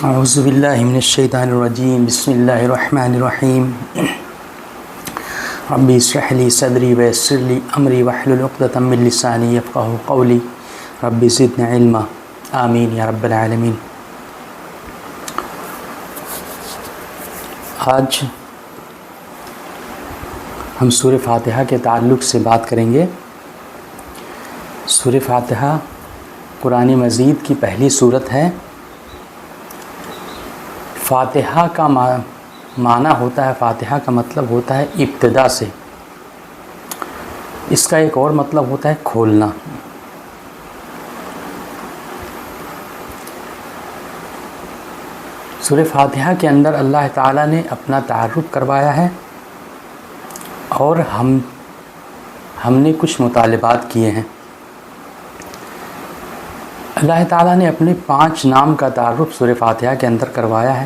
اعوذ باللہ من الشیطان الرجیم بسم اللہ الرحمن الرحیم ربی اشرح لی صدری ویسر لی امری واحلل عقدۃ من لسانی یفقہوا قولی ربی زدنی علما آمین یا رب العالمین۔ آج ہم سورہ فاتحہ کے تعلق سے بات کریں گے۔ سورہ فاتحہ قرآن مجید کی پہلی سورت ہے۔ فاتحہ کا معنی ہوتا ہے، فاتحہ کا مطلب ہوتا ہے ابتدا سے۔ اس کا ایک اور مطلب ہوتا ہے کھولنا۔ سورہ فاتحہ کے اندر اللہ تعالیٰ نے اپنا تعارف کروایا ہے اور ہم نے کچھ مطالبات کیے ہیں۔ اللہ تعالیٰ نے اپنے 5 نام کا تعارف سورہ فاتحہ کے اندر کروایا ہے۔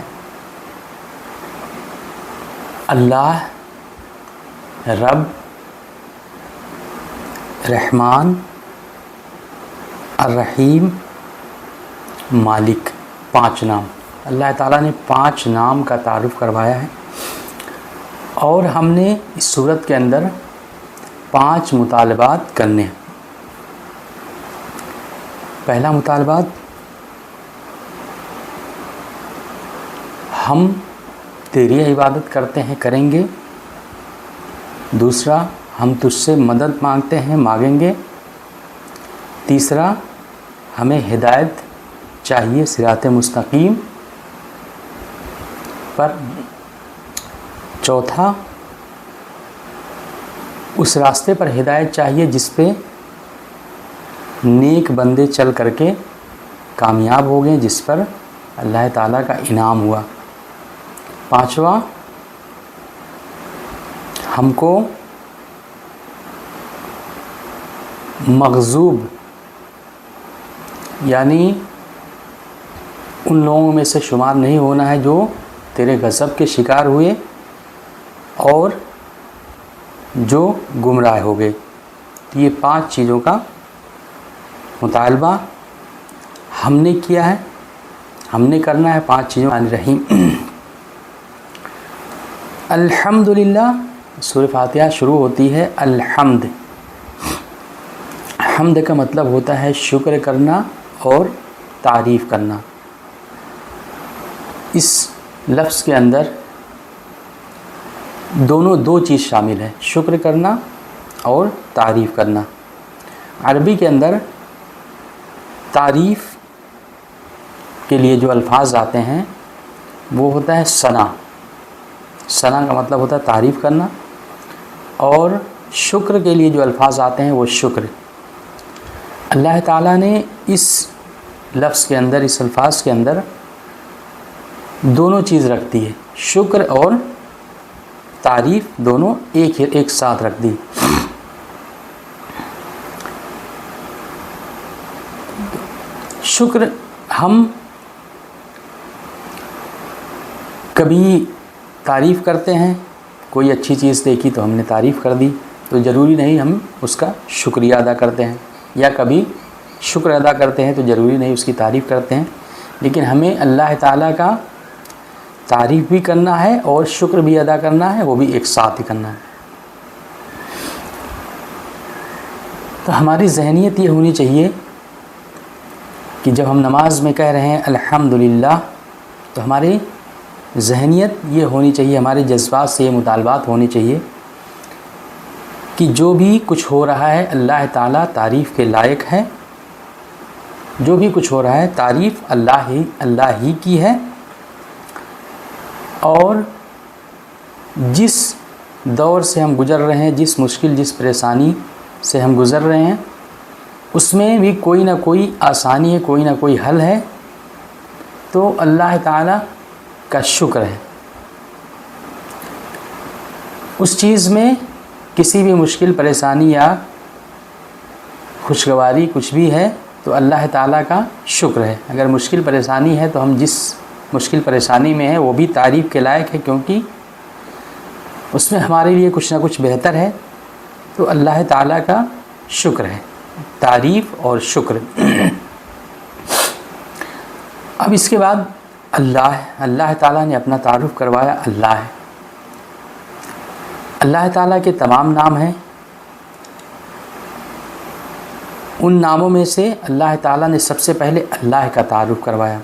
اللہ، رب، رحمان، الرحیم، مالک، 5 نام۔ اللہ تعالیٰ نے 5 نام کا تعارف کروایا ہے اور ہم نے اس صورت کے اندر 5 مطالبات کرنے ہیں۔ پہلا مطالبات، ہم تیری عبادت کرتے ہیں، کریں گے۔ دوسرا، ہم تجھ سے مدد مانگتے ہیں، مانگیں گے۔ تیسرا، ہمیں ہدایت چاہیے صراط مستقیم پر۔ چوتھا، اس راستے پر ہدایت چاہیے جس پہ نیک بندے چل کر کے کامیاب ہو گئے، جس پر اللہ تعالیٰ کا انعام ہوا۔ پانچواں، ہم کو مغضوب یعنی ان لوگوں میں سے شمار نہیں ہونا ہے جو تیرے غضب کے شکار ہوئے اور جو گمراہ ہو گئے۔ یہ 5 چیزوں کا مطالبہ ہم نے کیا ہے، ہم نے کرنا ہے۔ 5 چیزوں رحیم۔ الحمدللہ، سورہ فاتحہ شروع ہوتی ہے الحمد۔ حمد کا مطلب ہوتا ہے شکر کرنا اور تعریف کرنا۔ اس لفظ کے اندر دو چیز شامل ہے، شکر کرنا اور تعریف کرنا۔ عربی کے اندر تعریف کے لیے جو الفاظ آتے ہیں وہ ہوتا ہے ثنا۔ ثنا کا مطلب ہوتا ہے تعریف کرنا، اور شکر کے لیے جو الفاظ آتے ہیں وہ شکر۔ اللہ تعالیٰ نے اس لفظ کے اندر، اس الفاظ کے اندر دونوں چیز رکھ دی ہے، شکر اور تعریف دونوں ایک ساتھ رکھ دی۔ شکر، ہم کبھی تعریف کرتے ہیں، کوئی اچھی چیز دیکھی تو ہم نے تعریف کر دی، تو ضروری نہیں ہم اس کا شکریہ ادا کرتے ہیں، یا کبھی شکر ادا کرتے ہیں تو ضروری نہیں اس کی تعریف کرتے ہیں۔ لیکن ہمیں اللہ تعالیٰ کا تعریف بھی کرنا ہے اور شکر بھی ادا کرنا ہے، وہ بھی ایک ساتھ ہی کرنا ہے۔ تو ہماری ذہنیت یہ ہونی چاہیے کہ جب ہم نماز میں کہہ رہے ہیں الحمدللہ، تو ہماری ذہنیت یہ ہونی چاہیے، ہمارے جذبات سے یہ مطالبات ہونے چاہیے کہ جو بھی کچھ ہو رہا ہے اللہ تعالیٰ تعریف کے لائق ہے۔ جو بھی کچھ ہو رہا ہے تعریف اللہ ہی کی ہے، اور جس دور سے ہم گزر رہے ہیں، جس مشکل، جس پریشانی سے ہم گزر رہے ہیں، اس میں بھی کوئی نہ کوئی آسانی ہے، کوئی نہ کوئی حل ہے، تو اللہ تعالیٰ کا شکر ہے۔ اس چیز میں کسی بھی مشکل، پریشانی یا خوشگواری کچھ بھی ہے تو اللہ تعالیٰ کا شکر ہے۔ اگر مشکل پریشانی ہے تو ہم جس مشکل پریشانی میں ہیں وہ بھی تعریف کے لائق ہے، کیونکہ اس میں ہمارے لیے کچھ نہ کچھ بہتر ہے، تو اللہ تعالیٰ کا شکر ہے، تعریف اور شکر۔ اب اس کے بعد اللہ تعالیٰ نے اپنا تعارف کروایا اللہ ہے۔ اللہ تعالیٰ کے تمام نام ہیں، ان ناموں میں سے اللہ تعالیٰ نے سب سے پہلے اللہ کا تعارف کروایا۔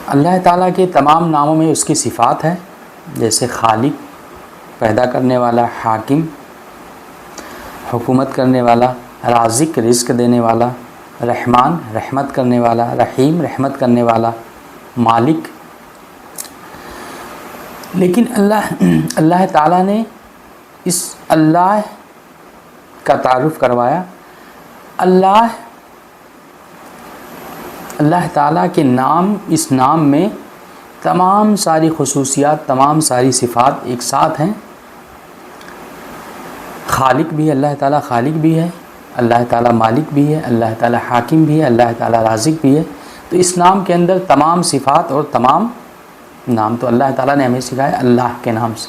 اللہ تعالیٰ کے تمام ناموں میں اس کی صفات ہے، جیسے خالق پیدا کرنے والا، حاکم حکومت کرنے والا، رازق رزق دینے والا، رحمان رحمت کرنے والا، رحیم رحمت کرنے والا، مالک۔ لیکن اللہ تعالیٰ نے اس اللہ کا تعارف کروایا۔ اللہ تعالیٰ کے نام، اس نام میں تمام ساری خصوصیات، تمام ساری صفات ایک ساتھ ہیں۔ خالق بھی ہے، اللہ تعالیٰ خالق بھی ہے، اللہ تعالیٰ مالک بھی ہے، اللہ تعالیٰ حاکم بھی ہے، اللہ تعالیٰ رازق بھی ہے۔ تو اس نام کے اندر تمام صفات اور تمام نام تو اللہ تعالیٰ نے ہمیں سکھایا اللہ کے نام سے۔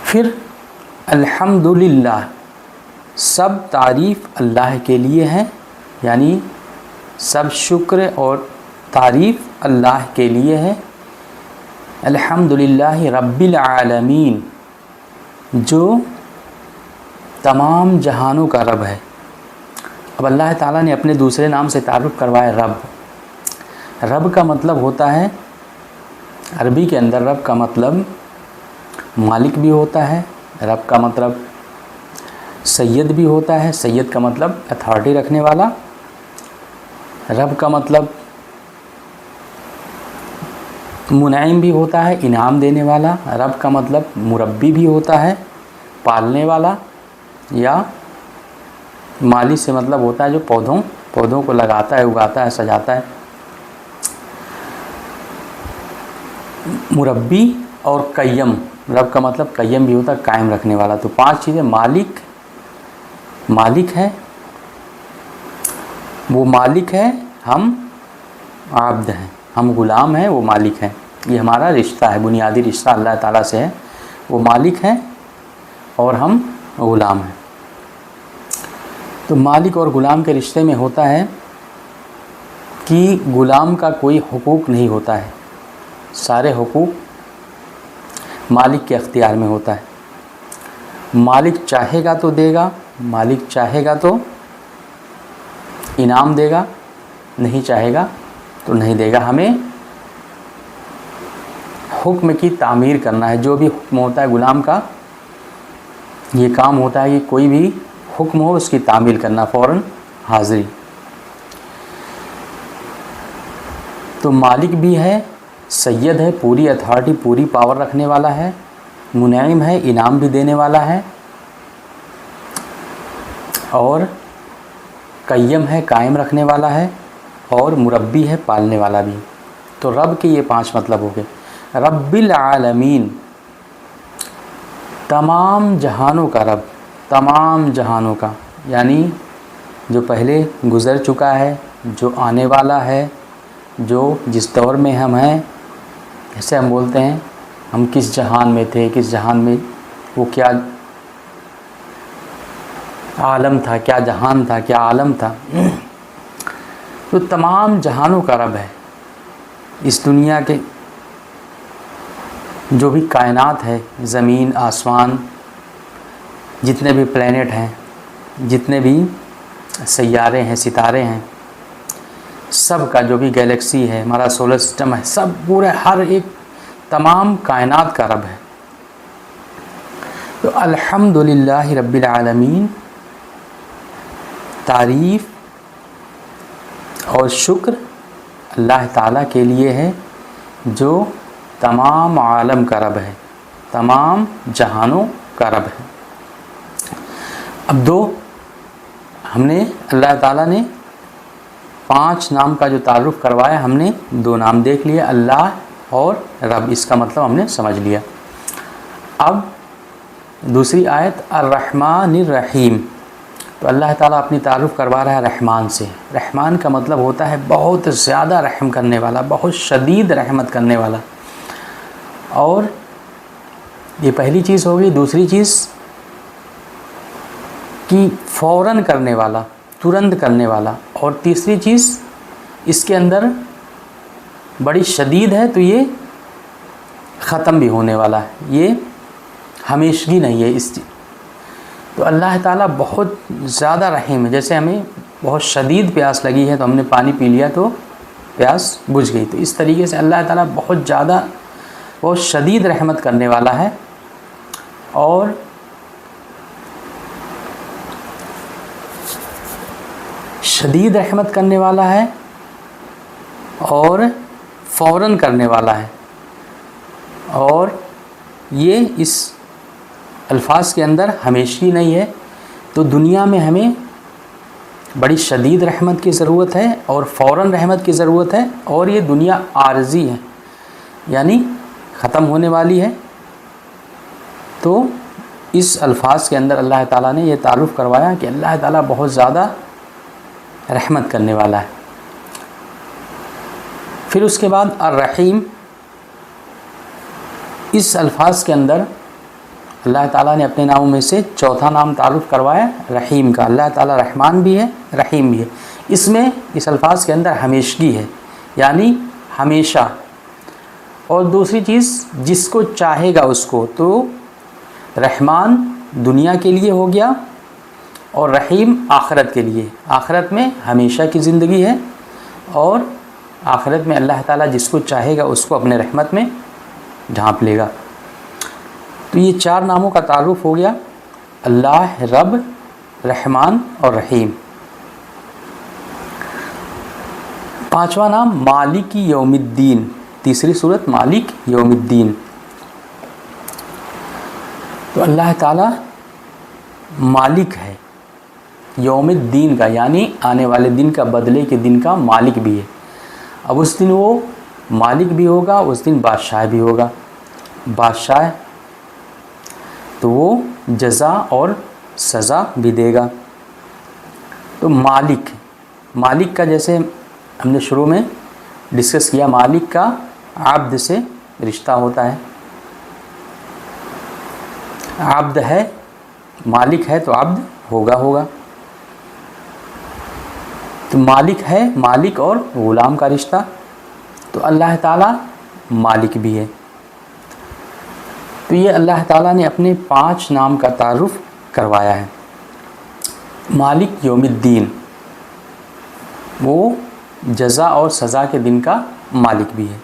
پھر الحمدللہ، سب تعریف اللہ کے لیے ہے، یعنی سب شکر اور تعریف اللہ کے لیے ہے۔ الحمدللہ رب العالمین، جو تمام جہانوں کا رب ہے۔ اب اللہ تعالیٰ نے اپنے دوسرے نام سے تعارف کروایا رب۔ رب کا مطلب ہوتا ہے، عربی کے اندر رب کا مطلب مالک بھی ہوتا ہے، رب کا مطلب سید بھی ہوتا ہے، سید کا مطلب اتھارٹی رکھنے والا، رب کا مطلب منعم بھی ہوتا ہے، انعام دینے والا، رب کا مطلب مربی بھی ہوتا ہے، پالنے والا، یا مالی سے مطلب ہوتا ہے جو پودوں کو لگاتا ہے، اگاتا ہے، سجاتا ہے۔ مربی اور قیم، رب کا مطلب قیم بھی ہوتا ہے، قائم رکھنے والا۔ تو 5 چیزیں۔ مالک ہے، وہ مالک ہے، ہم عبد ہیں، ہم غلام ہیں، وہ مالک ہے۔ یہ ہمارا رشتہ ہے، بنیادی رشتہ اللہ تعالیٰ سے ہے۔ وہ مالک ہے اور ہم غلام ہیں۔ تو مالک اور غلام کے رشتے میں ہوتا ہے کہ غلام کا کوئی حقوق نہیں ہوتا ہے، سارے حقوق مالک کے اختیار میں ہوتا ہے۔ مالک چاہے گا تو دے گا، مالک چاہے گا تو انعام دے گا، نہیں چاہے گا تو نہیں دے گا۔ ہمیں حکم کی تعمیر کرنا ہے، جو بھی حکم ہوتا ہے غلام کا یہ کام ہوتا ہے کہ کوئی بھی حکم ہو اس کی تعمیل کرنا، فوراً حاضری۔ تو مالک بھی ہے، سید ہے، پوری اتھارٹی پوری پاور رکھنے والا ہے، منعم ہے، انعام بھی دینے والا ہے، اور قیم ہے، قائم رکھنے والا ہے، اور مربی ہے، پالنے والا بھی۔ تو رب کے یہ 5 مطلب ہو گئے۔ رب العالمین، تمام جہانوں کا رب، تمام جہانوں کا، یعنی جو پہلے گزر چکا ہے، جو آنے والا ہے، جو جس دور میں ہم ہیں۔ جیسے ہم بولتے ہیں ہم کس جہان میں تھے، کس جہان میں، وہ کیا عالم تھا، کیا جہان تھا، کیا عالم تھا۔ تو تمام جہانوں کا رب ہے۔ اس دنیا کے جو بھی کائنات ہے، زمین، آسمان، جتنے بھی پلینٹ ہیں، جتنے بھی سیارے ہیں، ستارے ہیں، سب کا جو بھی گیلیکسی ہے، ہمارا سولر سسٹم ہے، سب پورے ہر ایک تمام کائنات کا رب ہے۔ تو الحمدللہ رب العالمین، تعریف اور شکر اللہ تعالیٰ کے لیے ہے، جو تمام عالم کا رب ہے، تمام جہانوں کا رب ہے۔ اب ہم نے اللہ تعالیٰ نے 5 نام کا جو تعارف کروایا، ہم نے 2 نام دیکھ لیے، اللہ اور رب، اس کا مطلب ہم نے سمجھ لیا۔ اب دوسری آیت الرحمن الرحیم، تو اللہ تعالیٰ اپنی تعارف کروا رہا ہے رحمان سے۔ رحمان کا مطلب ہوتا ہے بہت زیادہ رحم کرنے والا، بہت شدید رحمت کرنے والا۔ اور یہ پہلی چیز ہوگی۔ دوسری چیز کہ فوراً کرنے والا، ترنت کرنے والا، اور تیسری چیز اس کے اندر بڑی شدید ہے، تو یہ ختم بھی ہونے والا ہے، یہ ہمیشگی نہیں ہے اس تو اللہ تعالیٰ بہت زیادہ رحیم ہے. جیسے ہمیں بہت شدید پیاس لگی ہے تو ہم نے پانی پی لیا تو پیاس بجھ گئی، تو اس طریقے سے اللہ تعالیٰ بہت شدید رحمت کرنے والا ہے اور شدید رحمت کرنے والا ہے اور فوراً کرنے والا ہے. اور یہ اس الفاظ کے اندر ہمیشگی نہیں ہے. تو دنیا میں ہمیں بڑی شدید رحمت کی ضرورت ہے اور فوراً رحمت کی ضرورت ہے، اور یہ دنیا عارضی ہے یعنی ختم ہونے والی ہے. تو اس الفاظ کے اندر اللہ تعالیٰ نے یہ تعارف کروایا کہ اللہ تعالیٰ بہت زیادہ رحمت کرنے والا ہے. پھر اس کے بعد الرحیم، اس الفاظ کے اندر اللہ تعالیٰ نے اپنے ناموں میں سے چوتھا نام تعارف کروایا رحیم کا. اللہ تعالیٰ رحمان بھی ہے، رحیم بھی ہے. اس میں اس الفاظ کے اندر ہمیشگی ہے یعنی ہمیشہ. اور دوسری چیز جس کو چاہے گا اس کو، تو رحمان دنیا کے لیے ہو گیا اور رحیم آخرت کے لیے. آخرت میں ہمیشہ کی زندگی ہے اور آخرت میں اللہ تعالیٰ جس کو چاہے گا اس کو اپنے رحمت میں ڈھانپ لے گا. تو یہ 4 ناموں کا تعارف ہو گیا، اللہ، رب، رحمان اور رحیم. 5واں نام مالک یوم الدین، تیسری صورت مالک یوم الدین. تو اللہ تعالیٰ مالک ہے یوم الدین کا، یعنی آنے والے دن کا، بدلے کے دن کا مالک بھی ہے. اب اس دن وہ مالک بھی ہوگا، اس دن بادشاہ بھی ہوگا. بادشاہ تو وہ جزا اور سزا بھی دے گا. تو مالک کا جیسے ہم نے شروع میں ڈسکس کیا، مالک کا عبد سے رشتہ ہوتا ہے. عبد ہے، مالک ہے تو عبد ہوگا. تو مالک ہے، مالک اور غلام کا رشتہ. تو اللہ تعالیٰ مالک بھی ہے. تو یہ اللہ تعالیٰ نے اپنے 5 نام کا تعارف کروایا ہے. مالک یوم الدین، وہ جزا اور سزا کے دن کا مالک بھی ہے.